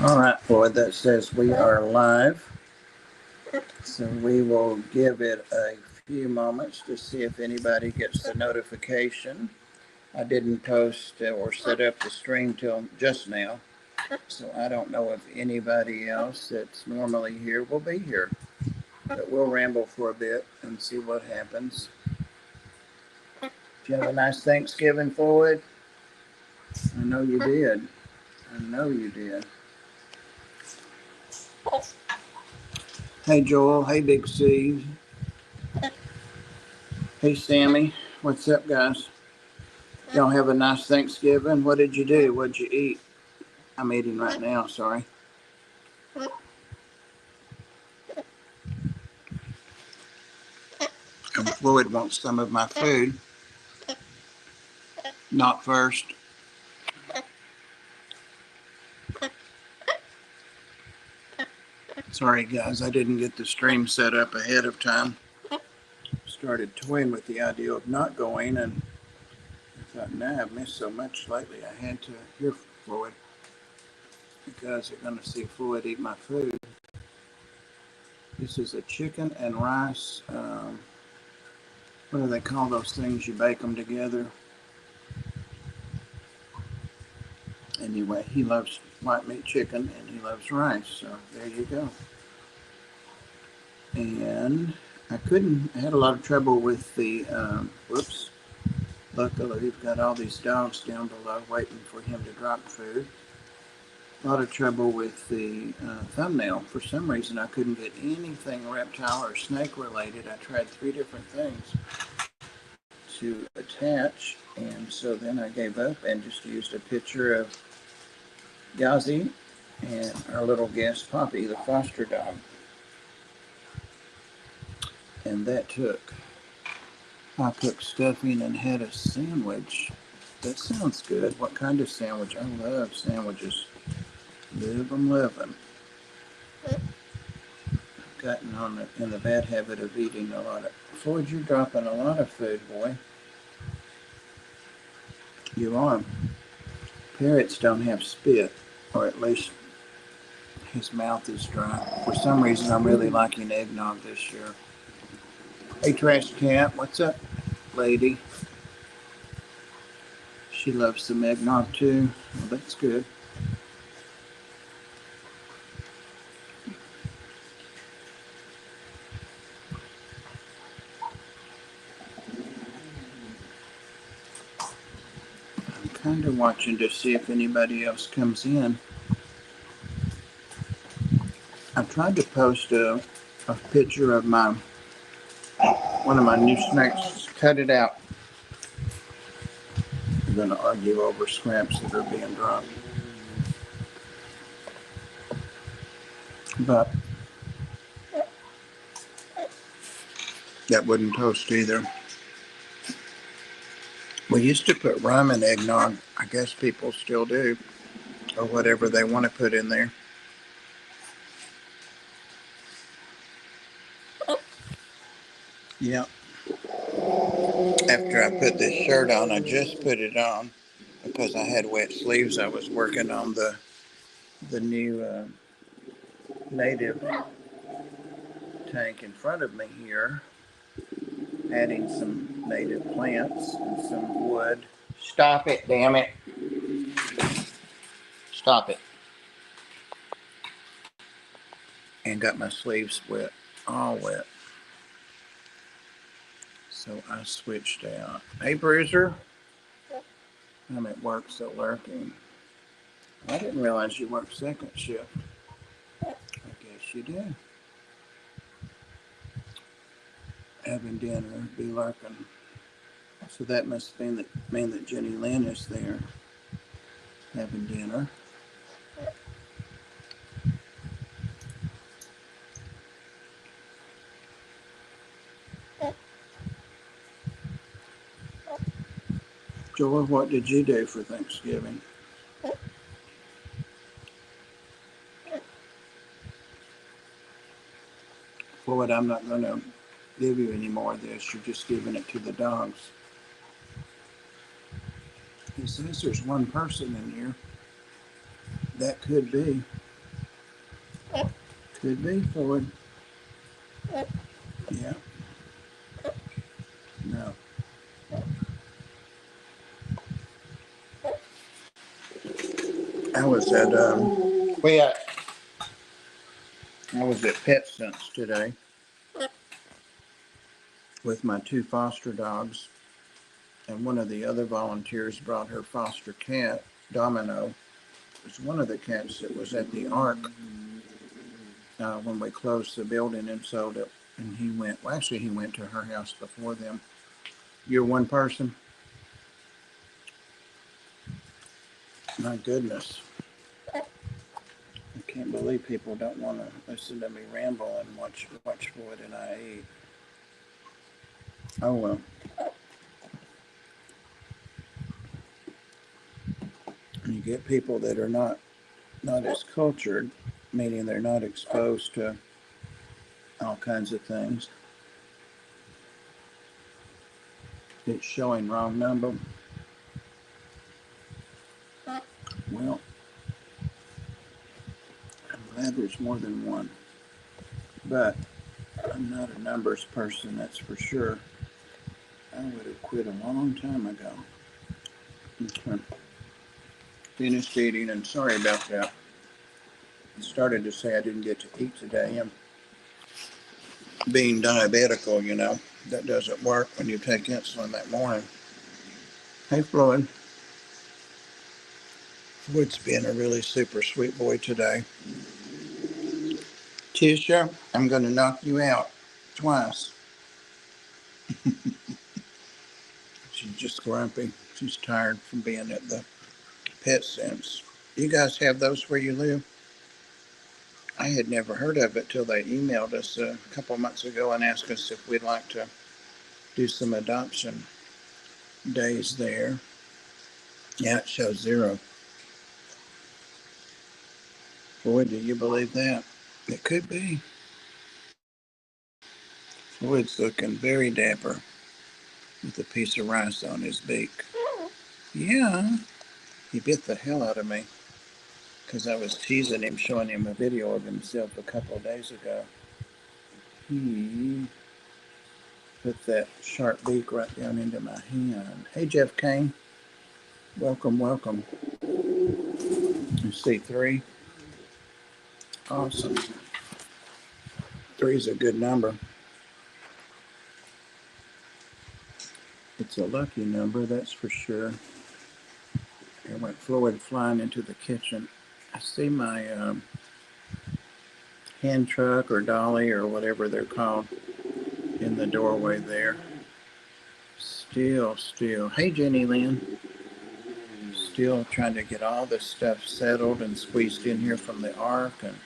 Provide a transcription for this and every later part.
All right, Floyd, that says we are live. So we will give it a few moments to see if anybody gets the notification. I didn't post or set up the stream till just now, so I don't know if anybody else that's normally here will be here. But we'll ramble for a bit and see what happens. Did you have a nice Thanksgiving, Floyd? I know you did. I know you did. Hey, Joel. Hey, Big C. Hey, Sammy. What's up, guys? Y'all have a nice Thanksgiving. What did you do? What'd you eat? I'm eating right now, sorry. And Floyd wants some of my food. Not first. Sorry, guys. I didn't get the stream set up ahead of time. Started toying with the idea of not going, and I thought, nah, I've missed so much lately. I had to hear Floyd. You guys are going to see Floyd eat my food. This is a chicken and rice. What do they call those things? You bake them together. Anyway, he loves white meat chicken and he loves rice. So there you go. And I had a lot of trouble with the, whoops. Luckily, we've got all these dogs down below waiting for him to drop food. A lot of trouble with the thumbnail. For some reason, I couldn't get anything reptile or snake related. I tried 3 different things to attach, and so then I gave up and just used a picture of Gazi and our little guest Poppy, the foster dog. And that took. I cooked stuffing and had a sandwich. That sounds good. What kind of sandwich? I love sandwiches. Live 'em, love 'em. Gotten in the bad habit of eating a lot of. Floyd, you're dropping a lot of food, boy. You are. Parrots don't have spit, or at least his mouth is dry. For some reason, I'm really liking eggnog this year. Hey, Trash Cat, what's up, lady? She loves some eggnog too. Well, that's good. I'm kind of watching to see if anybody else comes in. I tried to post a picture of one of my new snakes. Cut it out. We're going to argue over scraps that are being dropped. But that wouldn't toast either. We used to put rum in eggnog. I guess people still do. Or whatever they want to put in there. Yeah. After I put this shirt on, I just put it on because I had wet sleeves. I was working on the new native tank in front of me here, adding some native plants and some wood. Stop it, damn it. Stop it. And got my sleeves wet, all wet. So I switched out. Hey, Bruiser. I'm at work, so lurking. I didn't realize you worked second shift. I guess you do. Having dinner, be lurking. So that must mean that Jenny Lynn is there having dinner. Joel, what did you do for Thanksgiving? Floyd, I'm not going to give you any more of this. You're just giving it to the dogs. He says there's one person in here. That could be. Could be Floyd. Yeah. No. I was at we I was at PetSense today with my two foster dogs, and one of the other volunteers brought her foster cat, Domino. It was one of the cats that was at the Ark when we closed the building and sold it. And he went, well, actually, he went to her house before them. You're one person? My goodness. I can't believe people don't want to listen to me ramble and watch Floyd and I eat. Oh, well. You get people that are not as cultured, meaning they're not exposed to all kinds of things. It's showing wrong number. Well, I'm glad there's more than one. But I'm not a numbers person, that's for sure. I would have quit a long time ago. Okay. Finished eating, and sorry about that. I started to say I didn't get to eat today. I'm being diabetical, you know. That doesn't work when you take insulin that morning. Hey, Floyd. Floyd's being a really super sweet boy today. Tisha, I'm going to knock you out twice. She's just grumpy. She's tired from being at the PetSense. You guys have those where you live? I had never heard of it till they emailed us a couple of months ago and asked us if we'd like to do some adoption days there. Yeah, it shows 0. Boy, do you believe that? It could be. Floyd's looking very dapper with a piece of rice on his beak. Yeah, he bit the hell out of me because I was teasing him, showing him a video of himself a couple of days ago. He put that sharp beak right down into my hand. Hey, Jeff Kane. Welcome, welcome. You see 3? Awesome. 3 is a good number. It's a lucky number, that's for sure. I went Floyd flying into the kitchen. I see my hand truck or dolly or whatever they're called in the doorway there. Still. Hey, Jenny Lynn. Still trying to get all this stuff settled and squeezed in here from the Ark, and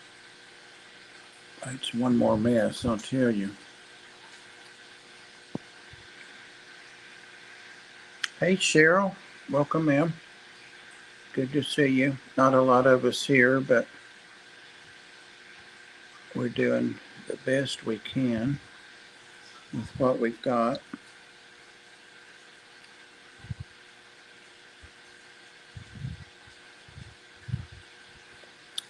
it's one more mess, I'll tell you. Hey, Cheryl. Welcome, ma'am. Good to see you. Not a lot of us here, but we're doing the best we can with what we've got.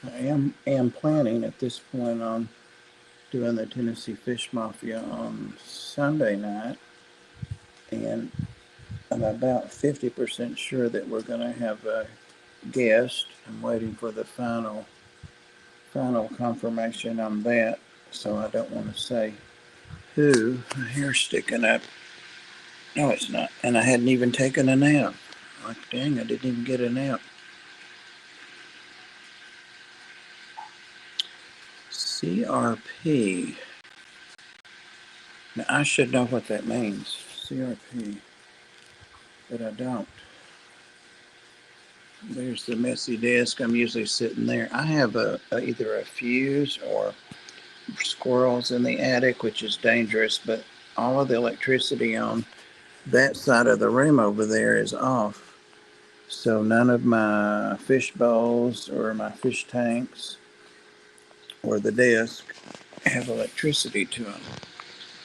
I am planning at this point on doing the Tennessee Fish Mafia on Sunday night, and I'm about 50% sure that we're going to have a guest. I'm waiting for the final confirmation on that, so I don't want to say who. My hair's sticking up. No, it's not. And I hadn't even taken a nap. Like, dang, I didn't even get a nap. CRP. Now, I should know what that means. CRP. But I don't. There's the messy desk. I'm usually sitting there. I have either a fuse or squirrels in the attic, which is dangerous, but all of the electricity on that side of the room over there is off. So none of my fish bowls or my fish tanks or the desk have electricity to them.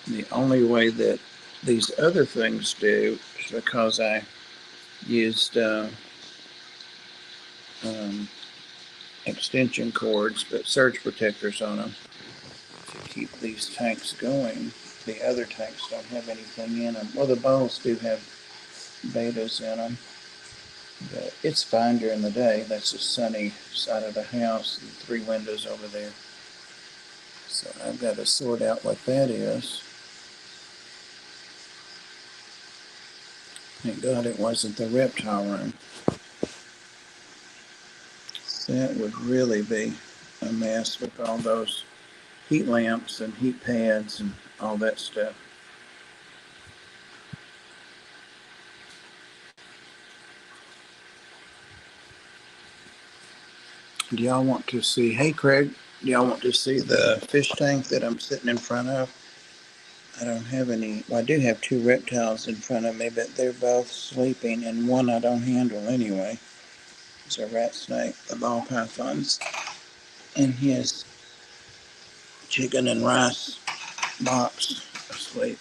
The only way that these other things do is because I used um, extension cords, but surge protectors on them to keep these tanks going. The other tanks don't have anything in them. Well, the bowls do have betas in them, but it's fine during the day. That's the sunny side of the house, and 3 windows over there. So I've got to sort out what that is. Thank God it wasn't the reptile room. That would really be a mess with all those heat lamps and heat pads and all that stuff. Do y'all want to see, hey Craig, do y'all want to see the fish tank that I'm sitting in front of? I don't have any, well, I do have 2 reptiles in front of me, but they're both sleeping, and one I don't handle anyway. It's a rat snake, the ball pythons, and his chicken and rice box asleep.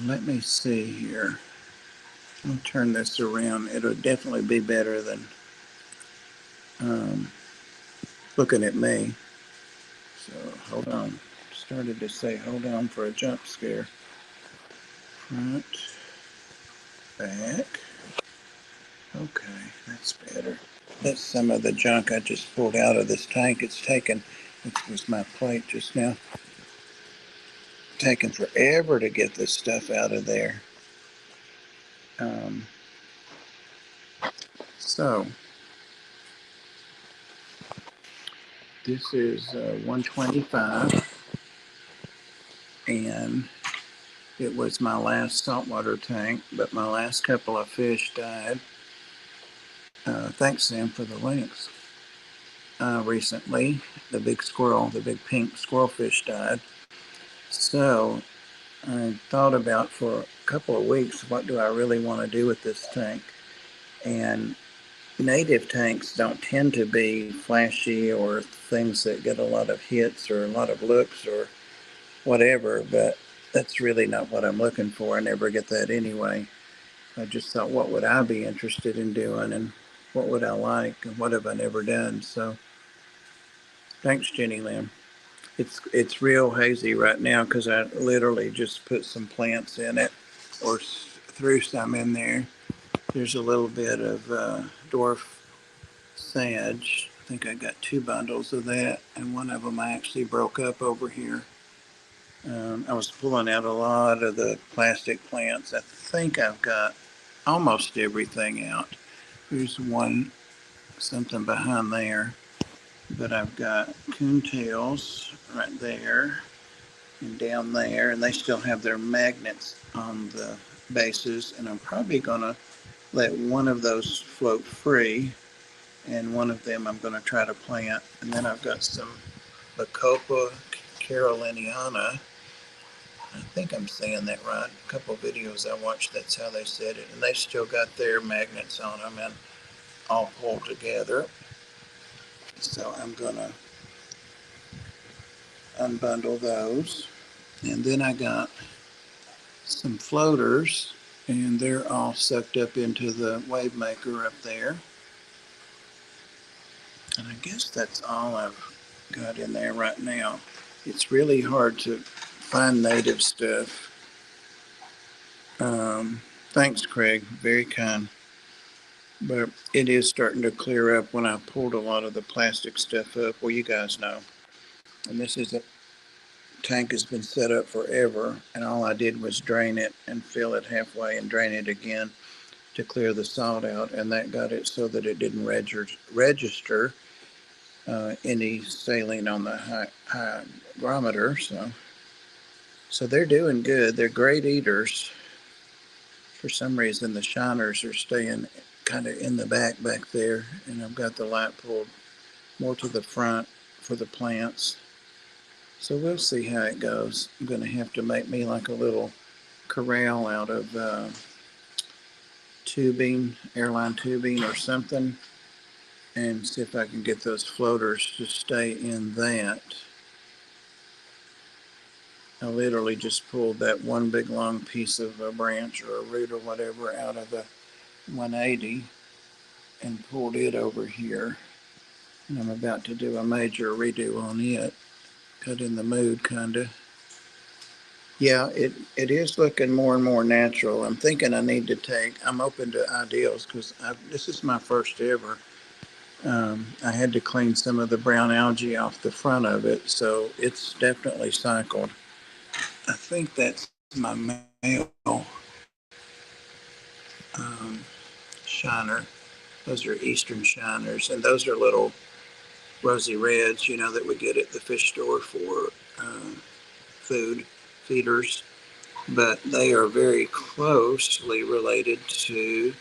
Let me see here. I'll turn this around. It'll definitely be better than looking at me. So hold on. Started to say hold on for a jump scare. Front, back. Okay, that's better. That's some of the junk I just pulled out of this tank. It's taken, this was my plate just now, taken forever to get this stuff out of there. Um, so, this is 125, and it was my last saltwater tank, but my last couple of fish died. Thanks, Sam, for the links. Recently, the big squirrel, the big pink squirrelfish died. So I thought about for a couple of weeks, what do I really want to do with this tank? And native tanks don't tend to be flashy or things that get a lot of hits or a lot of looks or whatever, but that's really not what I'm looking for. I never get that anyway. I just thought, what would I be interested in doing, and what would I like, and what have I never done? So thanks, Jenny Lynn. It's real hazy right now because I literally just put some plants in it, or threw some in there. There's a little bit of dwarf sage. I think I got 2 bundles of that, and one of them I actually broke up over here. I was pulling out a lot of the plastic plants. I think I've got almost everything out. There's something behind there, but I've got coontails right there and down there, and they still have their magnets on the bases, and I'm probably gonna let one of those float free, and one of them I'm gonna try to plant. And then I've got some Bacopa caroliniana. I think I'm saying that right. A couple of videos I watched, that's how they said it, and they still got their magnets on them and all pulled together. So I'm gonna unbundle those, and then I got some floaters, and they're all sucked up into the wave maker up there. And I guess that's all I've got in there right now. It's really hard to find native stuff. Thanks, Craig. Very kind. But it is starting to clear up when I pulled a lot of the plastic stuff up. Well, you guys know. And this is a tank has been set up forever, and all I did was drain it and fill it halfway and drain it again to clear the salt out, and that got it so that it didn't register any saline on the hygrometer. So they're doing good. They're great eaters. For some reason, the shiners are staying kind of in the back there, and I've got the light pulled more to the front for the plants. So we'll see how it goes. I'm going to have to make me like a little corral out of tubing, airline tubing or something, and see if I can get those floaters to stay in that. I literally just pulled that one big long piece of a branch or a root or whatever out of the 180 and pulled it over here. And I'm about to do a major redo on it. Got in the mood, kind of. Yeah, it is looking more and more natural. I'm thinking I'm open to ideals because this is my first ever. I had to clean some of the brown algae off the front of it, so it's definitely cycled. I think that's my male um, shiner. Those are eastern shiners, and those are little rosy reds, that we get at the fish store for food feeders. But they are very closely related to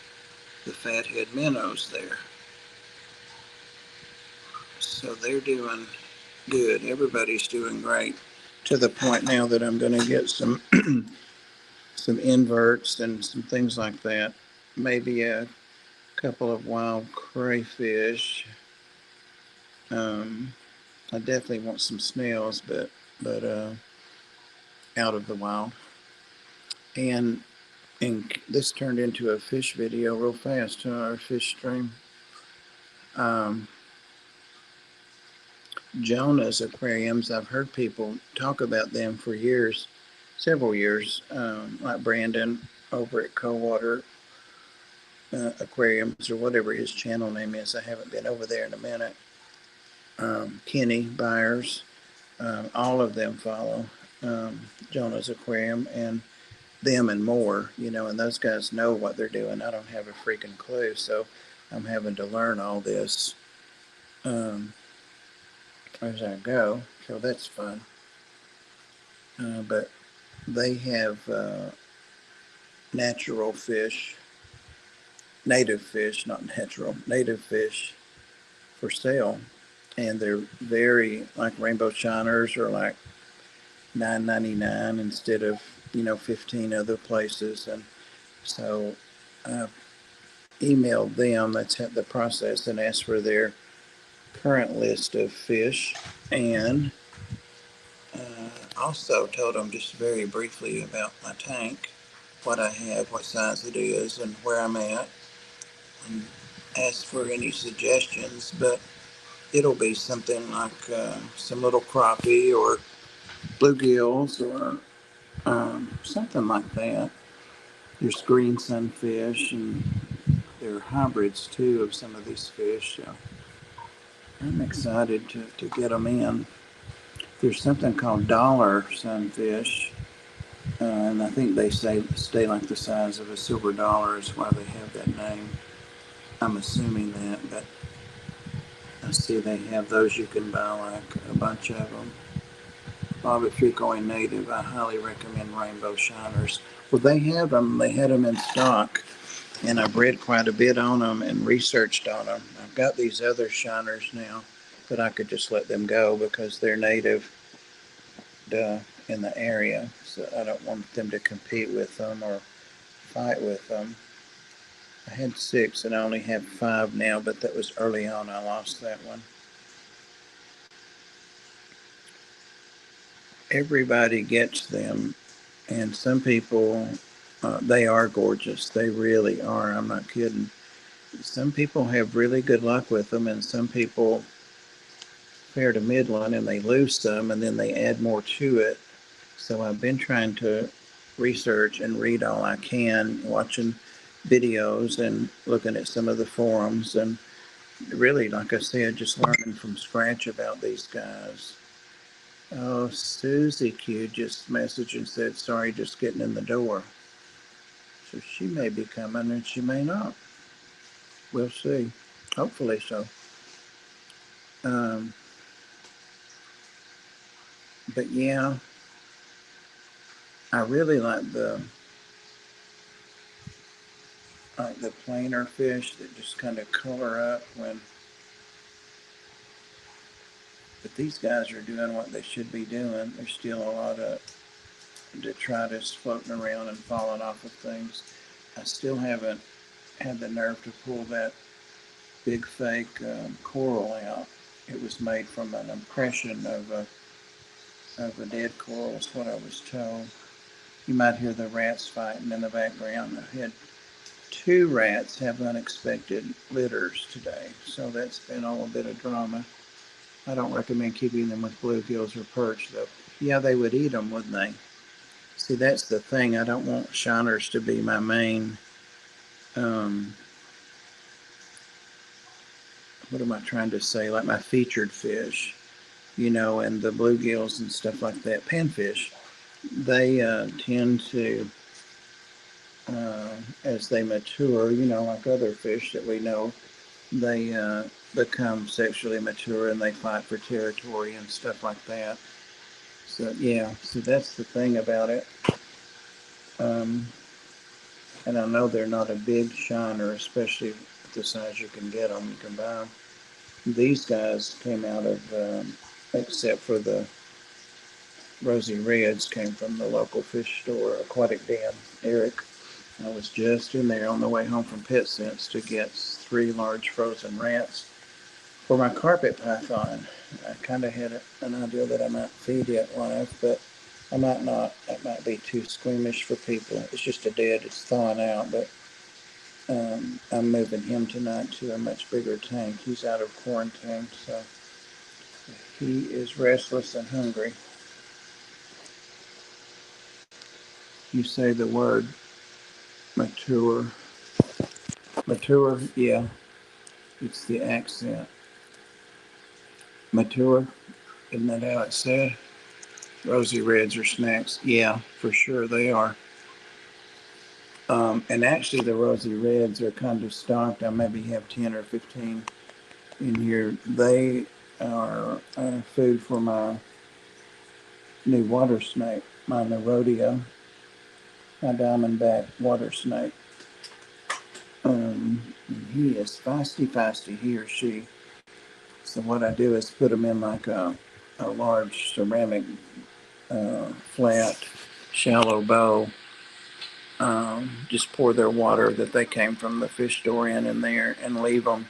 the fathead minnows there. So they're doing good. Everybody's doing great. To the point now that I'm going to get some some inverts and some things like that. Maybe a couple of wild crayfish. Um, I definitely want some snails, but out of the wild. And this turned into a fish video real fast, our fish stream. Um, Jonah's aquariums, I've heard people talk about them for years, several years, like Brandon over at Coldwater Aquariums or whatever his channel name is. I haven't been over there in a minute. Kenny Byers, all of them follow Jonah's Aquarium and them and more, and those guys know what they're doing. I don't have a freaking clue, so I'm having to learn all this um, as I go. So that's fun. But they have natural fish, native fish, not natural, native fish for sale. And they're very, like rainbow shiners, are like $9.99 instead of 15 other places. And so I emailed them. That's the process, and asked for their current list of fish, and also told them just very briefly about my tank, what I have, what size it is, and where I'm at, and asked for any suggestions. But it'll be something like some little crappie or bluegills or something like that. There's green sunfish, and there are hybrids too of some of these fish. So I'm excited to get them in. There's something called dollar sunfish, and I think they stay like the size of a silver dollar is why they have that name. I'm assuming that, but I see they have those you can buy, like a bunch of them. Bob, if you're going native, I highly recommend rainbow shiners. Well, they have them. They had them in stock, and I've read quite a bit on them and researched on them. I've got these other shiners now, but I could just let them go because they're native in the area. So I don't want them to compete with them or fight with them. I had 6 and I only have 5 now, but that was early on. I lost that one. Everybody gets them, and some people, they are gorgeous. They really are. I'm not kidding. Some people have really good luck with them, and some people fair to middling, and they lose some, and then they add more to it. So I've been trying to research and read all I can, watching videos and looking at some of the forums, and really, like I said, just learning from scratch about these guys. Oh, Susie Q just messaged and said, sorry, just getting in the door. So she may be coming and she may not. We'll see. Hopefully so. Um, but yeah, I really like the plainer fish that just kind of color up when. But these guys are doing what they should be doing. There's still a lot of detritus floating around and falling off of things. I still haven't had the nerve to pull that big fake coral out. It was made from an impression of a dead coral, is what I was told. You might hear the rats fighting in the background. I had 2 rats have unexpected litters today, so that's been all a bit of drama. I don't recommend keeping them with bluegills or perch, though. Yeah, they would eat them, wouldn't they? See, that's the thing. I don't want shiners to be my main, what am I trying to say, like my featured fish, and the bluegills and stuff like that, panfish, they tend to, as they mature, like other fish that we know, they become sexually mature and they fight for territory and stuff like that. So, yeah, so that's the thing about it. Um, and I know they're not a big shiner, especially the size you can get them. You can buy them. These guys came out of, except for the rosy reds, came from the local fish store, Aquatic Den. Eric, I was just in there on the way home from Pet Sense to get 3 large frozen rats for my carpet python. I kind of had an idea that I might feed it live, but I might not. That might be too squeamish for people. It's just a dead, it's thawing out, but I'm moving him tonight to a much bigger tank. He's out of quarantine, so he is restless and hungry. You say the word mature. Mature, yeah, it's the accent. Mature, isn't that how it's said? Rosy reds are snacks. Yeah, for sure they are. And actually, the rosy reds are kind of stocked. I maybe have 10 or 15 in here. They are food for my new water snake, my Nerodia, my diamondback water snake. He is feisty, he or she. So what I do is put them in like a large ceramic flat, shallow bowl. Just pour their water that they came from the fish store in there and leave them.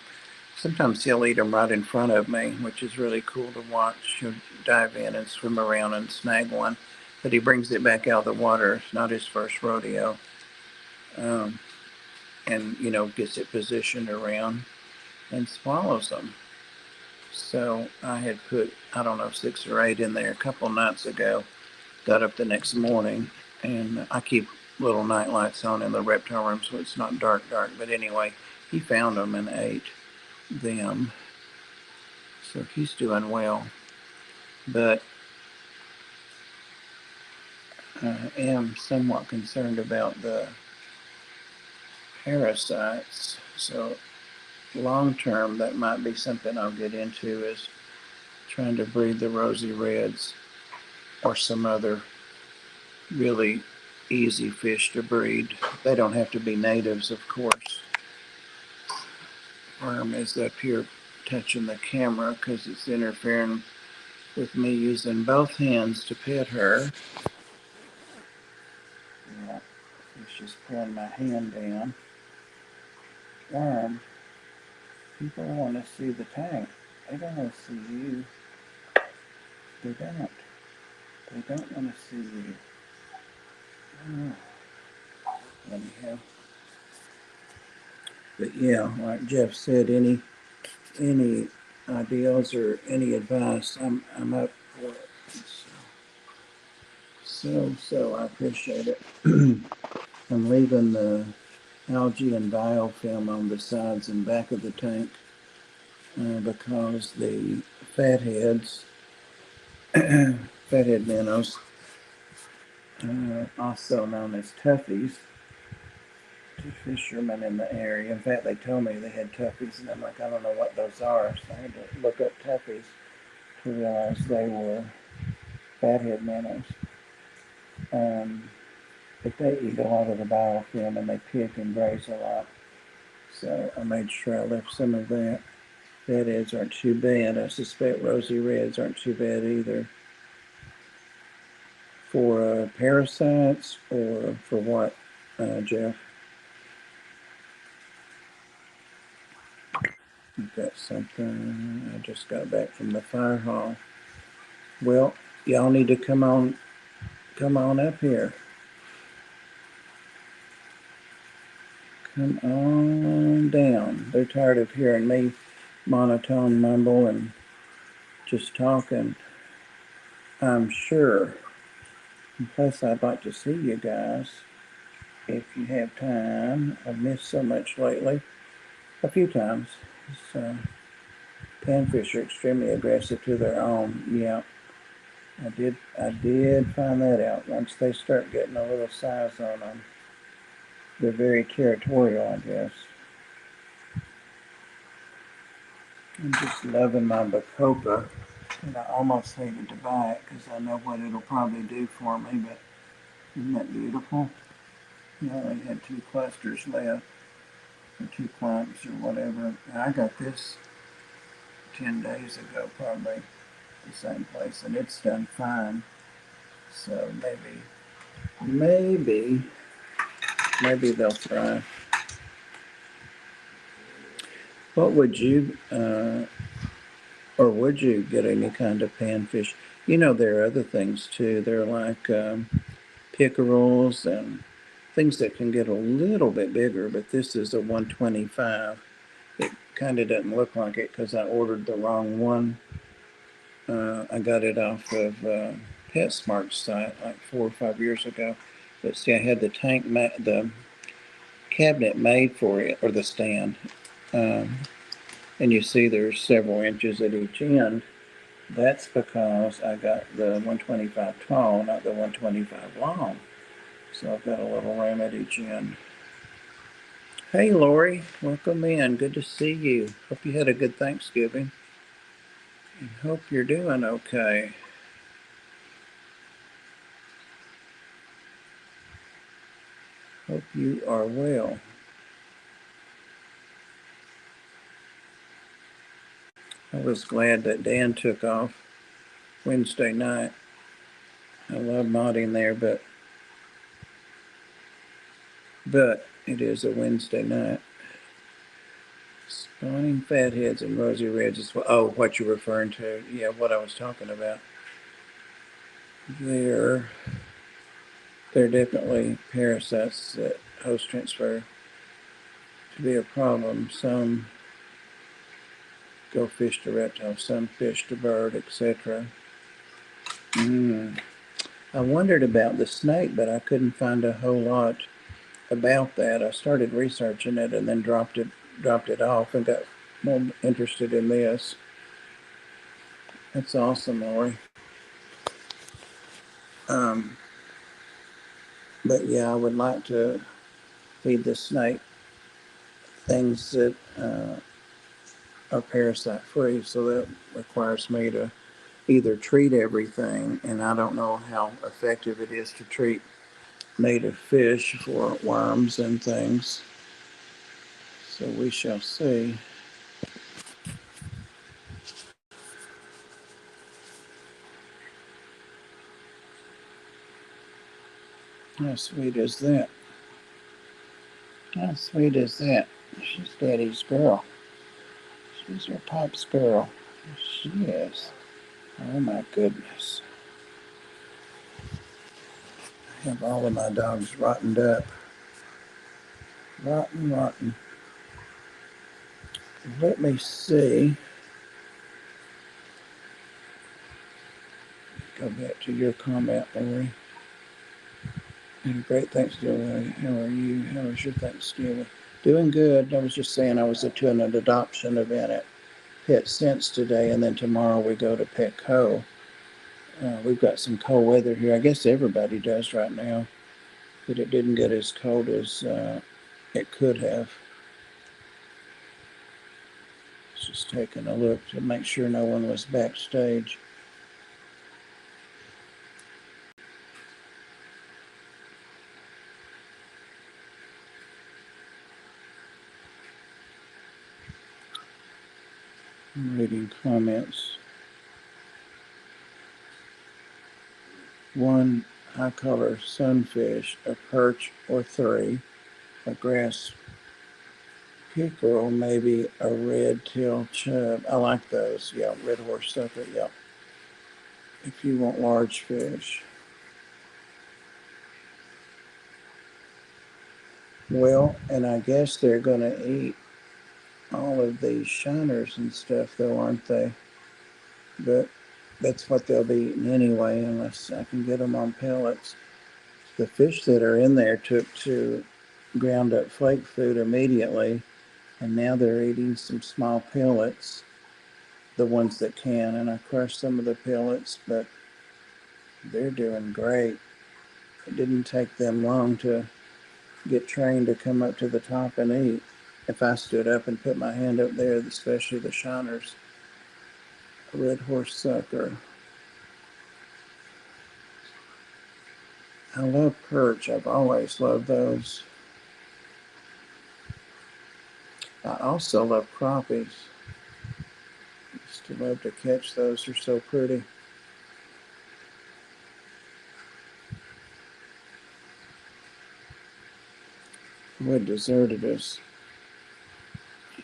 Sometimes he'll eat them right in front of me, which is really cool to watch. He'll dive in and swim around and snag one, but he brings it back out of the water. It's not his first rodeo. And, gets it positioned around and swallows them. So I had put, I don't know, 6 or 8 in there a couple nights ago. Got up the next morning, and I keep little night lights on in the reptile room so it's not dark. But anyway, he found them and ate them. So he's doing well. But I am somewhat concerned about the parasites. So long term, that might be something I'll get into, is trying to breed the rosy reds or some other really easy fish to breed. They don't have to be natives, of course. Worm is up here touching the camera because it's interfering with me using both hands to pet her. Yeah, she's pulling my hand down. Worm, people want to see the tank. They don't want to see you. They don't. They don't want to see you. Oh. Anyhow. But yeah, like Jeff said, any ideas or any advice, I'm up for it. So I appreciate it. I'm leaving the algae and biofilm on the sides and back of the tank because the fatheads, fathead minnows, also known as toughies, to fishermen in the area. In fact, they told me they had toughies, and I'm like, I don't know what those are, so I had to look up toughies to realize they were fathead minnows. But they eat a lot of the biofilm and they pick and graze a lot. So I made sure I left some of that. Fatheads aren't too bad. I suspect rosy reds aren't too bad either. For parasites or for what, Jeff? You've got something. I just got back from the fire hall. Well, y'all need to come on up here. Come on down. They're tired of hearing me monotone mumble and just talking, I'm sure. And plus, I'd like to see you guys if you have time. I've missed so much lately. A few times. So, panfish are extremely aggressive to their own. Yeah, I did find that out. Once they start getting a little size on them, they're very territorial, I guess. I'm just loving my bacopa, and I almost hated to buy it because I know what it'll probably do for me, but isn't that beautiful? You only had 2 clusters left, or 2 clumps, or whatever. And I got this 10 days ago, probably the same place, and it's done fine. So maybe they'll thrive. What would you, or would you get any kind of panfish? You know, there are other things too. They're like pickerels and things that can get a little bit bigger, but this is a 125. It kind of doesn't look like it because I ordered the wrong one. I got it off of PetSmart's site like 4 or 5 years ago. But see, I had the cabinet made for it, or the stand. Um, and you see there's several inches at each end. That's because I got the 125 tall, not the 125 long. So I've got a little room at each end. Hey, Lori, welcome in. Good to see you. Hope you had a good Thanksgiving. And hope you're doing okay. Hope you are well. I was glad that Dan took off Wednesday night. I love modding there, but it is a Wednesday night. Spawning fatheads and rosy reds is what, oh, what you're referring to. Yeah, what I was talking about. They're definitely parasites that host transfer to be a problem. Some go fish to reptile, some fish to bird, etc. I wondered about the snake, but I couldn't find a whole lot about that. I started researching it and then dropped it off and got more interested in this. That's awesome, Lori. But yeah, I would like to feed the snake things that are parasite free, so that requires me to either treat everything, and I don't know how effective it is to treat native fish for worms and things. So we shall see. How sweet is that? How sweet is that? She's Daddy's girl. She's her Pop's girl. She is. Oh my goodness. I have all of my dogs rottened up. Rotten. Let me see. Go back to your comment, Lori. Had a great Thanksgiving. How are you? How was your Thanksgiving? Doing good. I was just saying I was to an adoption event at Pet Sense today, and then tomorrow we go to Petco. We've got some cold weather here. I guess everybody does right now, but it didn't get as cold as it could have. Just taking a look to make sure no one was backstage. I'm reading comments. One high color sunfish, a perch or 3, a grass pickerel, maybe a red tail chub. I like those. Yeah, red horse sucker. Yeah. If you want large fish. Well, and I guess they're going to eat all of these shiners and stuff, though, aren't they? But that's what they'll be eating anyway, unless I can get them on pellets. The fish that are in there took to ground up flake food immediately, and now they're eating some small pellets, the ones that can, and I crushed some of the pellets, but they're doing great. It didn't take them long to get trained to come up to the top and eat. If I stood up and put my hand up there, especially the shiners, red horse sucker. I love perch. I've always loved those. I also love crappies. I used to love to catch those. They're so pretty. What deserted us.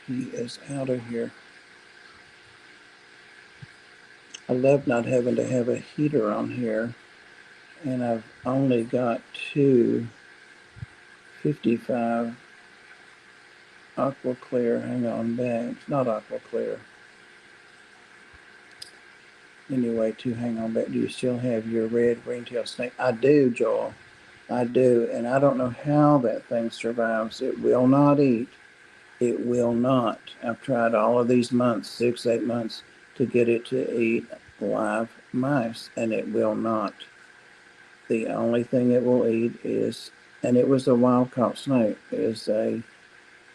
He is out of here. I love not having to have a heater on here. And I've only got two 55 aqua clear hang on bags. Not aqua clear. Anyway, two hang on bags. Do you still have your red ringtail snake? I do, Joel. I do. And I don't know how that thing survives. It will not eat. It will not. I've tried all of these months, 6, 8 months, to get it to eat live mice, and it will not. The only thing it will eat is, and it was a wild caught snake, is a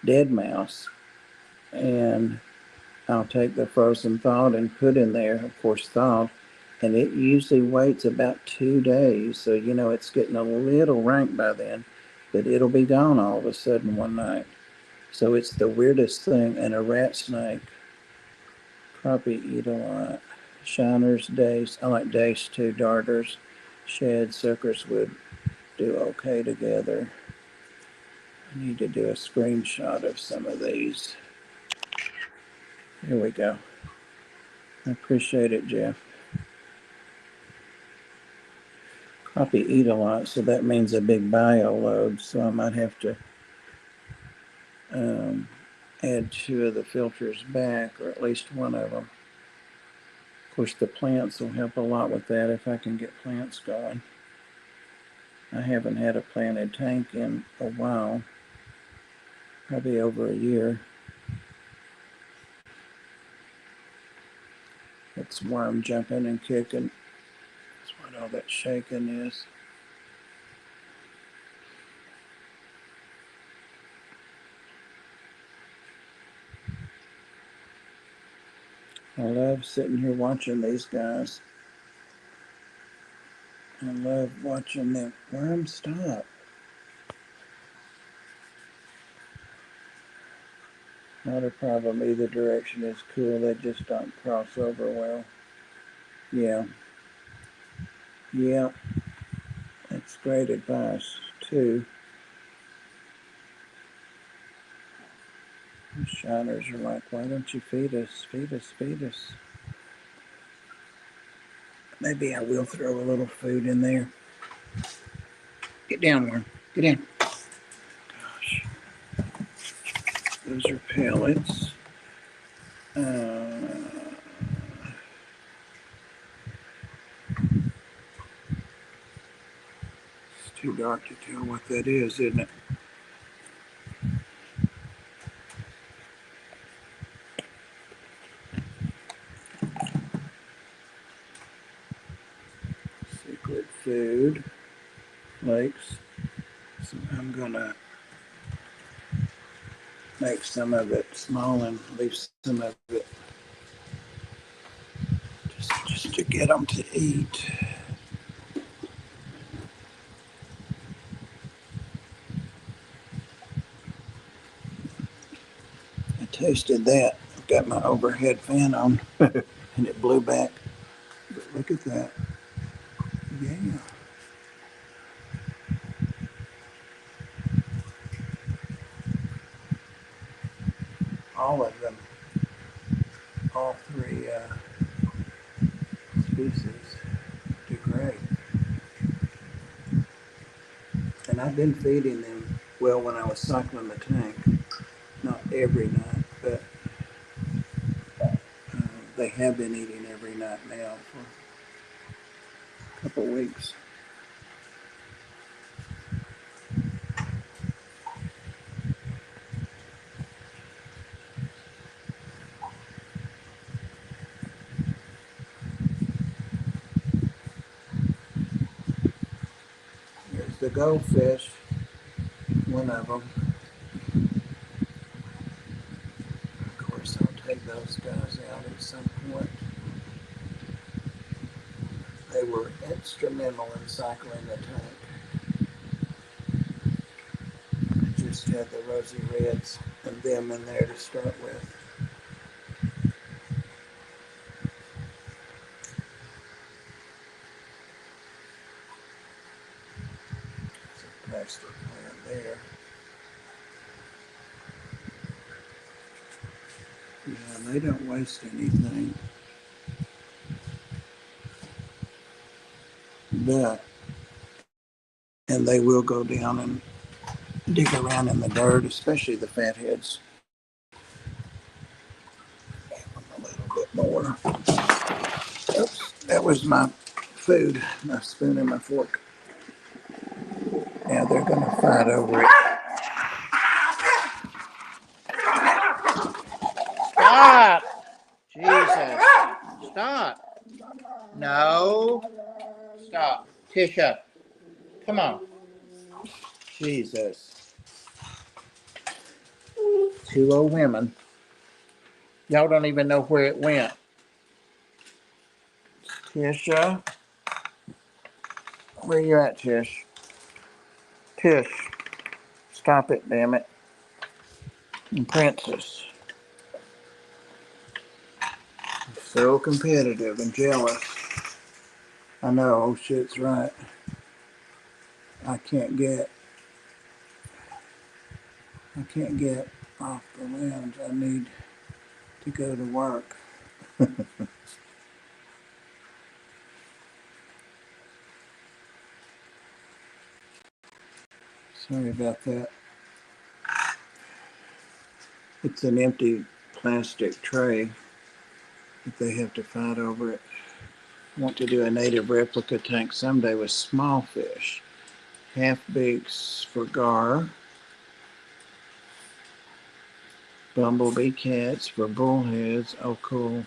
dead mouse. And I'll take the frozen thawed and put in there, of course, thawed, and it usually waits about 2 days. So, it's getting a little rank by then, but it'll be gone all of a sudden one night. So it's the weirdest thing. And a rat snake, probably eat a lot. Shiners, dace. I like dace too. Darters, shad, suckers would do okay together. I need to do a screenshot of some of these. Here we go. I appreciate it, Jeff. Crappie eat a lot, so that means a big bio load. So I might have to add 2 of the filters back, or at least one of them. Of course, the plants will help a lot with that if I can get plants going. I haven't had a planted tank in a while, probably over a year. It's worm jumping and kicking. That's what all that shaking is. I love sitting here watching these guys. I love watching them. Worm, stop. Not a problem. Either direction is cool. They just don't cross over well. Yeah. Yeah. That's great advice, too. The shiners are like, why don't you feed us? Feed us, feed us. Maybe I will throw a little food in there. Get down, Worm. Get down. Gosh. Those are pellets. It's too dark to tell what that is, isn't it? Secret food. Flakes. So I'm gonna make some of it small and leave some of it just to get them to eat. I tasted that. I've got my overhead fan on and it blew back. But look at that. Yeah. All of them. All 3 species do great. And I've been feeding them Well, when I was cycling the tank, not every night, but they have been eating every night now for a couple weeks. There's the goldfish, one of them. Of course, I'll take those guys out at some point. They were instrumental in cycling the tank. I just had the rosy reds and them in there to start with. There's a plastic plant there. Yeah, they don't waste anything. But, and they will go down and dig around in the dirt, especially the fatheads. A little bit more. Oops, that was my food, my spoon and my fork. Now they're going to fight over it. Stop! Jesus. Stop. No. Stop. Tisha, come on. Jesus. Two old women. Y'all don't even know where it went. Tisha. Where you at, Tish? Tish. Stop it, damn it. And Princess. So competitive and jealous. I know, oh shit's right. I can't get off the lounge. I need to go to work. Sorry about that. It's an empty plastic tray that they have to fight over it. I want to do a native replica tank someday with small fish. Half beaks for gar. Bumblebee cats for bullheads. Oh, cool.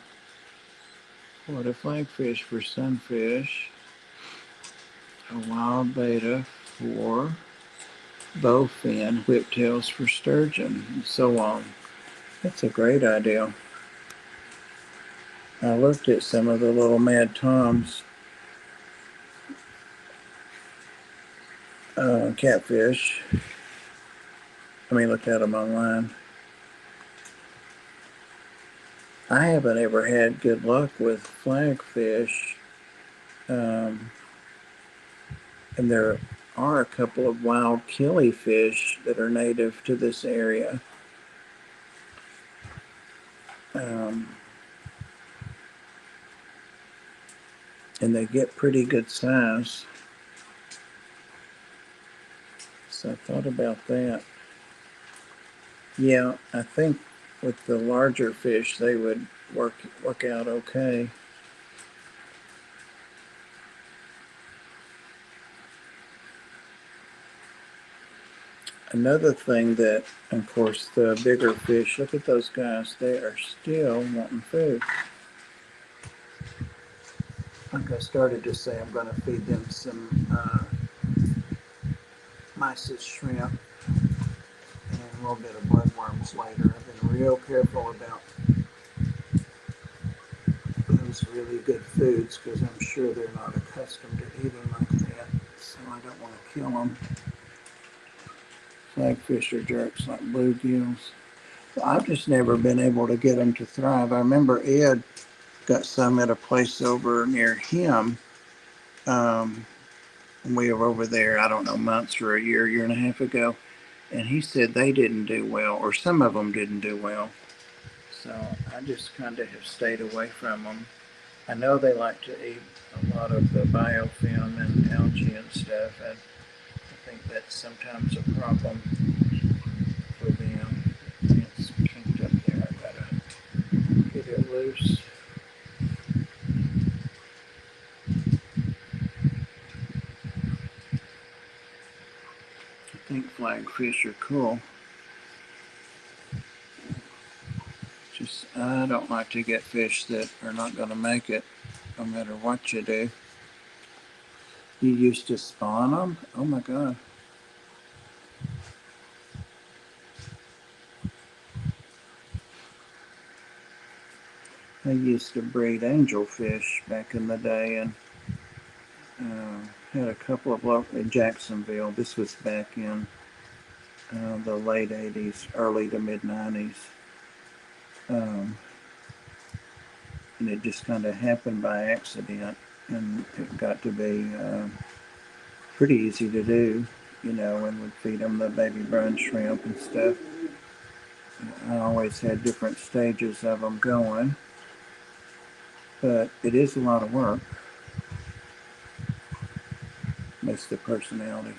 Water flagfish for sunfish. A wild beta for bowfin. Whiptails for sturgeon, and so on. That's a great idea. I looked at some of the little Mad Toms catfish. Looked at them online. I haven't ever had good luck with flagfish. And there are a couple of wild killifish that are native to this area. And they get pretty good size. So I thought about that. Yeah, I think with the larger fish they would work out okay. Another thing that, of course, the bigger fish, look at those guys, they are still wanting food. Like I started to say, I'm going to feed them some mysis shrimp and a little bit of bloodworms later. I've been real careful about those really good foods because I'm sure they're not accustomed to eating like that, so I don't want to kill them. Flagfish are jerks like bluegills. I've just never been able to get them to thrive. I remember Ed got some at a place over near him. When we were over there, I don't know, months or a year and a half ago. And he said they didn't do well, or some of them didn't do well. So I just kind of have stayed away from them. I know they like to eat a lot of the biofilm and algae and stuff, and I think that's sometimes a problem. loose. I think flagfish are cool. Just, I don't like to get fish that are not going to make it, no matter what you do. You used to spawn them? Oh my God. I used to breed angelfish back in the day, and had a couple of local in Jacksonville. This was back in the late 80s, early to mid 90s. And it just kind of happened by accident, and it got to be pretty easy to do, and would feed them the baby brine shrimp and stuff. I always had different stages of them going, but it is a lot of work. Makes the personality.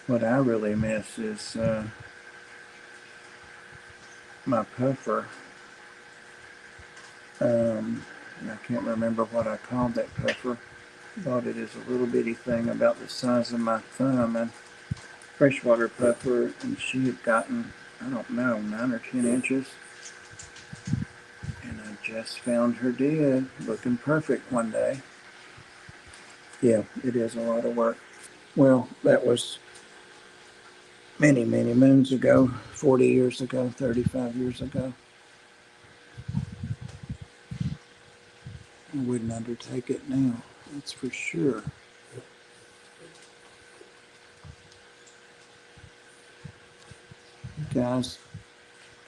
What I really miss is my puffer. I can't remember what I called that puffer. Thought it is a little bitty thing about the size of my thumb, and freshwater puffer, and she had gotten, I don't know, 9 or 10 inches. And I just found her dead, looking perfect one day. Yeah, it is a lot of work. Well, that was many, many moons ago, 40 years ago, 35 years ago. I wouldn't undertake it now, that's for sure. Guys,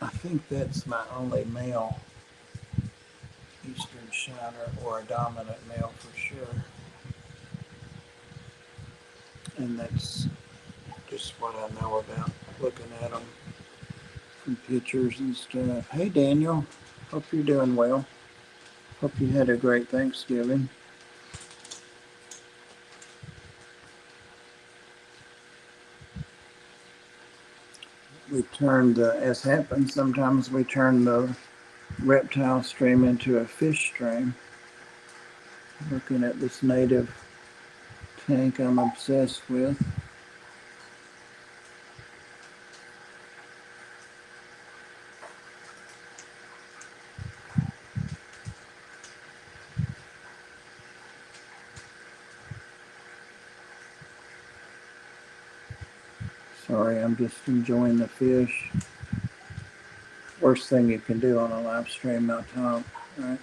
I think that's my only male eastern shiner, or a dominant male for sure. And that's just what I know about looking at them from pictures and stuff. Hey Daniel, hope you're doing well. Hope you had a great Thanksgiving. We turned, as happens, sometimes we turn the reptile stream into a fish stream. Looking at this native tank I'm obsessed with. Sorry, I'm just enjoying the fish. Worst thing you can do on a live stream, not talk, right?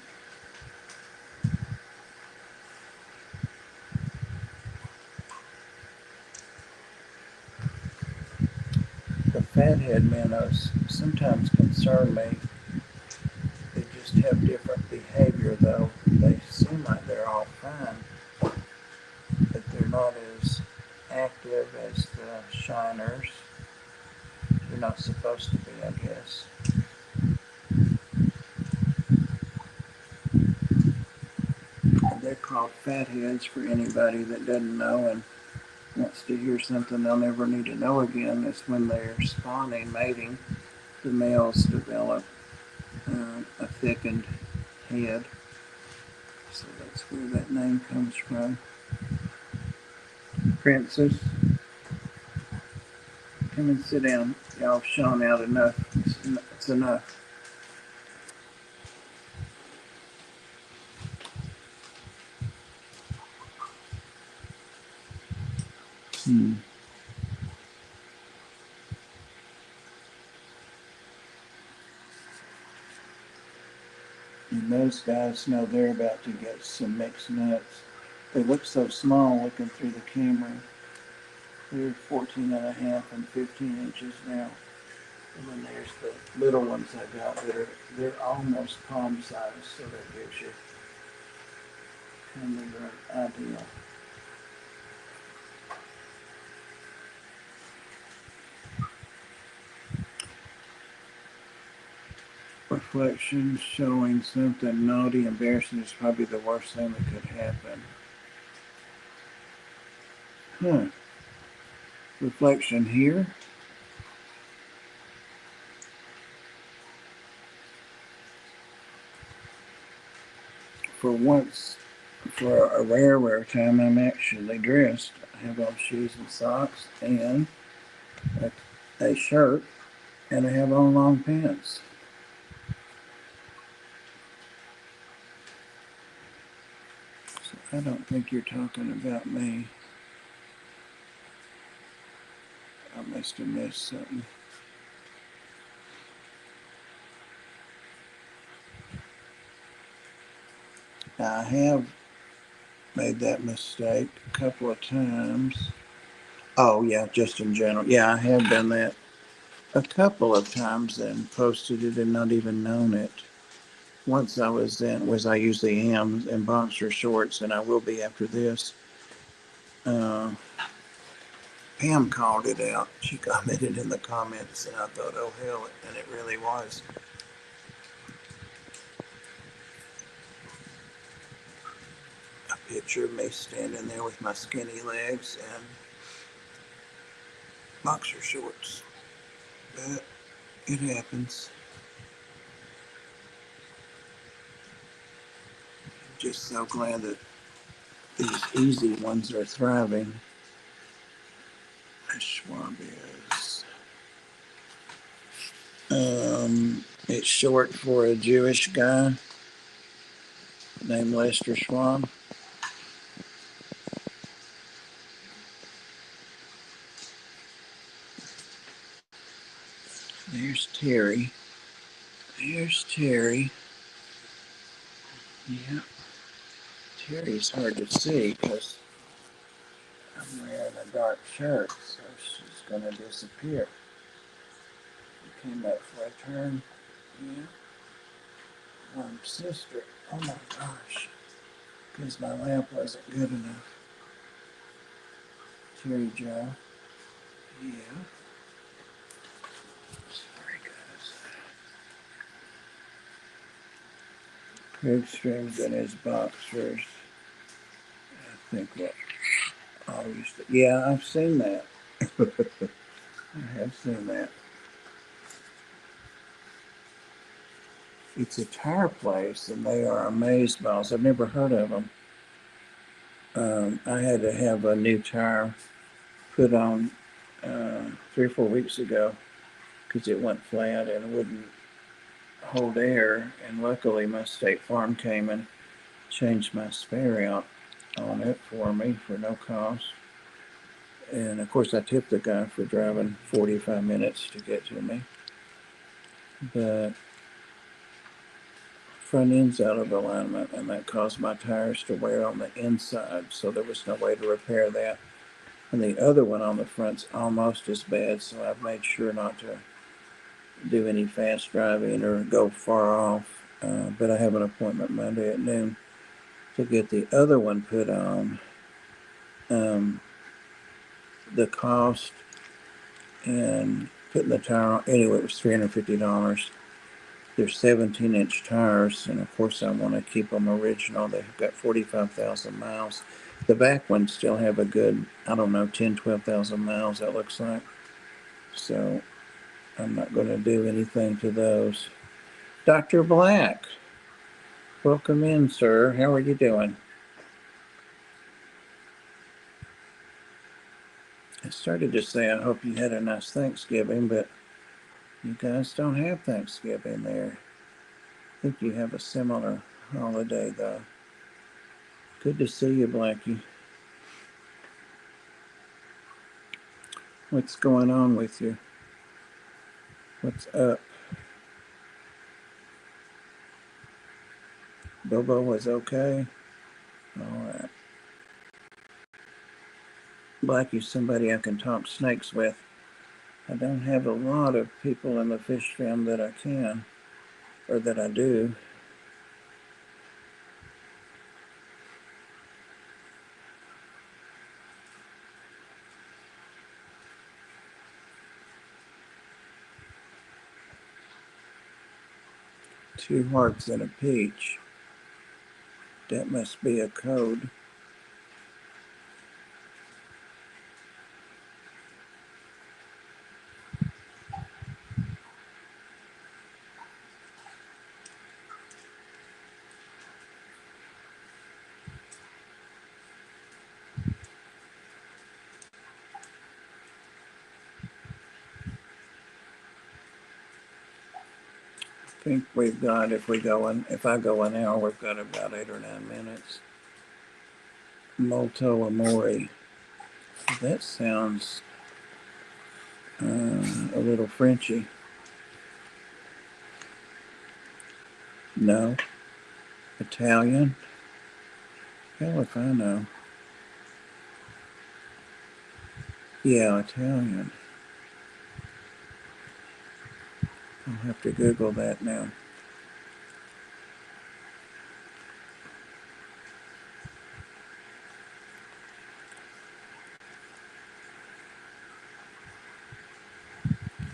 The fathead minnows sometimes concern me. They just have different behavior, though. They seem like they're all fine, but they're not as active as the shiners. They're not supposed to be, I guess. They're called fatheads for anybody that doesn't know and wants to hear something they'll never need to know again. Is when they're spawning, mating, the males develop a thickened head. So that's where that name comes from. Princess, come and sit down. Y'all have shown out enough. It's enough. Hmm. And those guys know they're about to get some mixed nuts. They look so small looking through the camera. They're 14 and a half and 15 inches now. And then there's the little ones I got that they're almost palm size, so that gives you kind of an idea. Reflection showing something naughty, embarrassing is probably the worst thing that could happen. Huh. Reflection here. for once, for a rare time, I'm actually dressed. I have on shoes and socks and a shirt, and I have on long pants. So I don't think you're talking about me. I must have missed something. I have made that mistake a couple of times. Oh, yeah, just in general. Yeah, I have done that a couple of times and posted it and not even known it. Once I usually am in boxer shorts, and I will be after this. Uh, Pam called it out. She commented in the comments, and I thought, oh, hell, and it really was. A picture of me standing there with my skinny legs and boxer shorts. But it happens. Just so glad that these easy ones are thriving. Schwab is. It's short for a Jewish guy named Lester Schwab. There's Terry. There's Terry. Yeah, Terry's hard to see because I'm wearing a dark shirt, so she's going to disappear. She came up for a turn. Yeah. Sister. Oh my gosh. Because my lamp wasn't good enough. Terry Joe. Yeah. Sorry, guys. Craig Streams in his boxers. I think what I used to. Yeah, I've seen that. I have seen that. It's a tire place, and they are amaze balls. I've never heard of them. I had to have a new tire put on 3 or 4 weeks ago because it went flat and wouldn't hold air. And luckily, my State Farm came and changed my spare out on it for me for no cost. And of course, I tipped the guy for driving 45 minutes to get to me. But front end's out of alignment, and that caused my tires to wear on the inside, so there was no way to repair that. And the other one on the front's almost as bad, so I've made sure not to do any fast driving or go far off. But I have an appointment Monday at noon to get the other one put on. The cost and putting the tire on, anyway, it was $350. They're 17-inch tires, and of course I want to keep them original. They've got 45,000 miles. The back ones still have a good, I don't know, 10, 12,000 miles, that looks like. So I'm not going to do anything to those. Dr. Black, welcome in, sir. How are you doing? I started to say I hope you had a nice Thanksgiving, but you guys don't have Thanksgiving there. I think you have a similar holiday, though. Good to see you, Blackie. What's going on with you? What's up? Bobo was okay? All right. Blackie's somebody I can talk snakes with. I don't have a lot of people in the fish fam that I can, or that I do. Two hearts and a peach. That must be a code. think we've got, if I go an hour, we've got about 8 or 9 minutes. Molto Amore. That sounds a little Frenchy. No. Italian? Hell if I know. Yeah, Italian. I'll have to Google that now.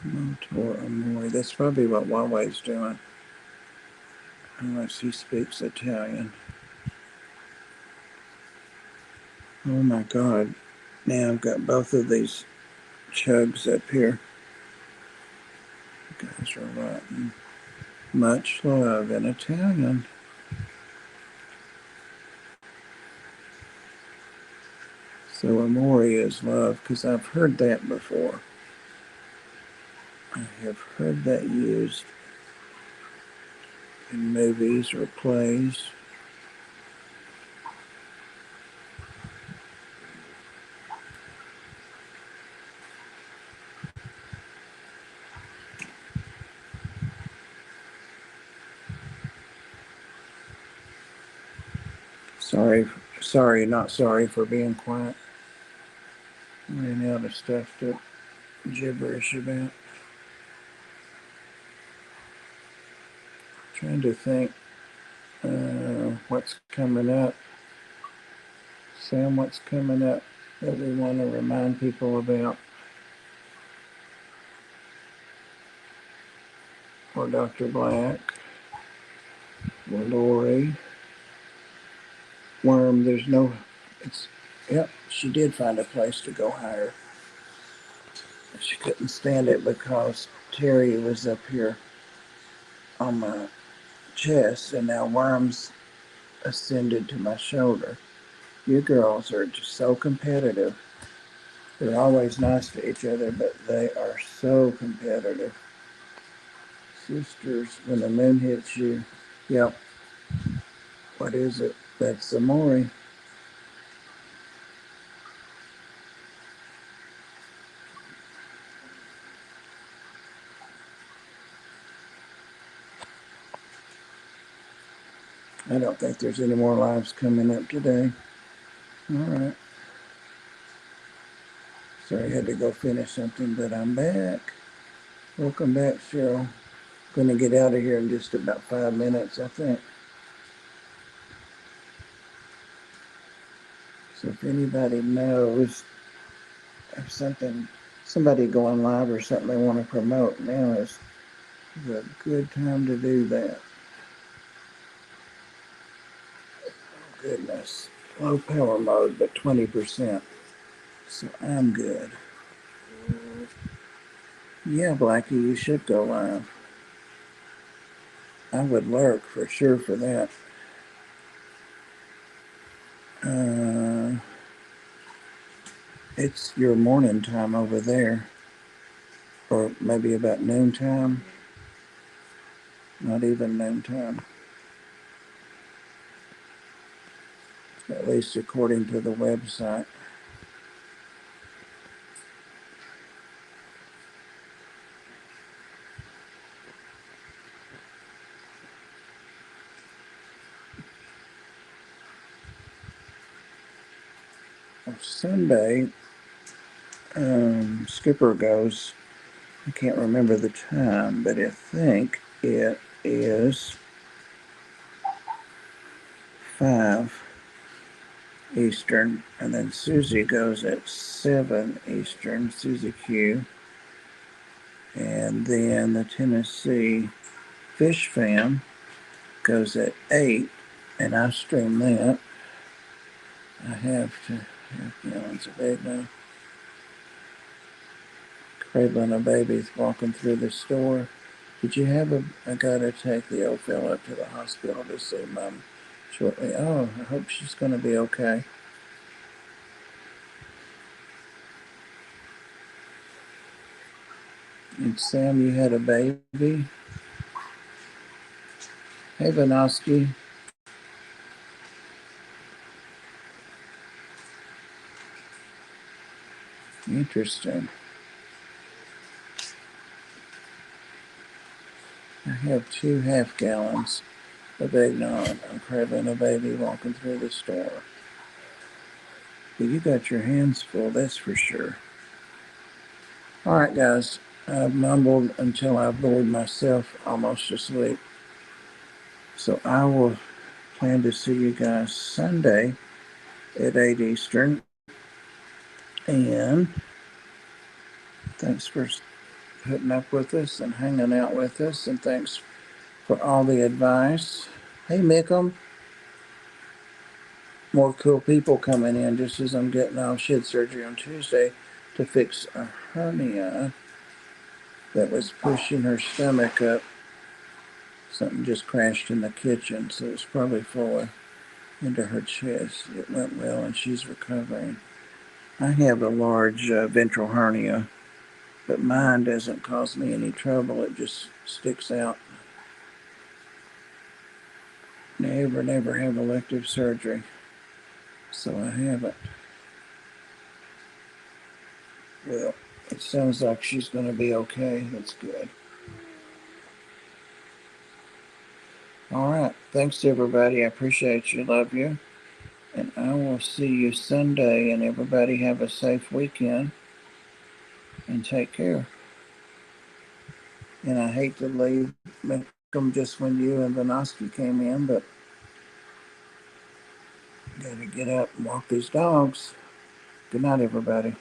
Motor Amore. That's probably what Huawei's doing. Unless he speaks Italian. Oh my God. Now I've got both of these chugs up here. You guys are rotten. Much love in Italian. So Amore is love, because I've heard that before. I have heard that used in movies or plays. Not sorry for being quiet. Ran out of stuff to gibberish about. Trying to think what's coming up. Sam, what's coming up that we want to remind people about? Or Dr. Black, or Lori. Worm, yep, she did find a place to go higher. She couldn't stand it because Terry was up here on my chest, and now Worm's ascended to my shoulder. You girls are just so competitive. They're always nice to each other, but they are so competitive. Sisters, when the moon hits you, yep. What is it? That's Amore. I don't think there's any more lives coming up today. All right. Sorry, I had to go finish something, but I'm back. Welcome back, Cheryl. Going to get out of here in just about 5 minutes, I think. So if anybody knows of somebody going live or something they want to promote, now is a good time to do that. Oh, goodness. Low power mode, but 20%. So I'm good. Yeah, Blackie, you should go live. I would lurk for sure for that. It's your morning time over there. Or maybe about noontime. Not even noontime. At least according to the website. Sunday, Skipper goes, I can't remember the time, but I think it is 5 Eastern, and then Susie goes at 7 Eastern, Susie Q, and then the Tennessee Fish Fam goes at 8, and I stream that. I have to have gallons of egg now. Cradling a baby's walking through the store. Did you have I gotta take the old fellow up to the hospital to see Mom shortly. Oh, I hope she's gonna be okay. And Sam, you had a baby? Hey, Vanosky. Interesting. I have 2 half-gallons of eggnog. I'm craving a baby walking through the store. But you got your hands full, that's for sure. All right, guys. I've mumbled until I've bored myself almost to sleep. So I will plan to see you guys Sunday at 8 Eastern. And thanks for putting up with us and hanging out with us. And thanks for all the advice. Hey, Mickham. More cool people coming in just as I'm getting off. She had surgery on Tuesday to fix a hernia that was pushing her stomach up. Something just crashed in the kitchen, so it's probably falling into her chest. It went well, and she's recovering. I have a large ventral hernia, but mine doesn't cause me any trouble. It just sticks out. Never have elective surgery, so I haven't. Well, it sounds like she's going to be okay. That's good. All right. Thanks, everybody. I appreciate you. Love you. And I will see you Sunday. And everybody have a safe weekend and take care. And I hate to leave them just when you and Vanosky came in, but got to get up and walk these dogs. Good night, everybody.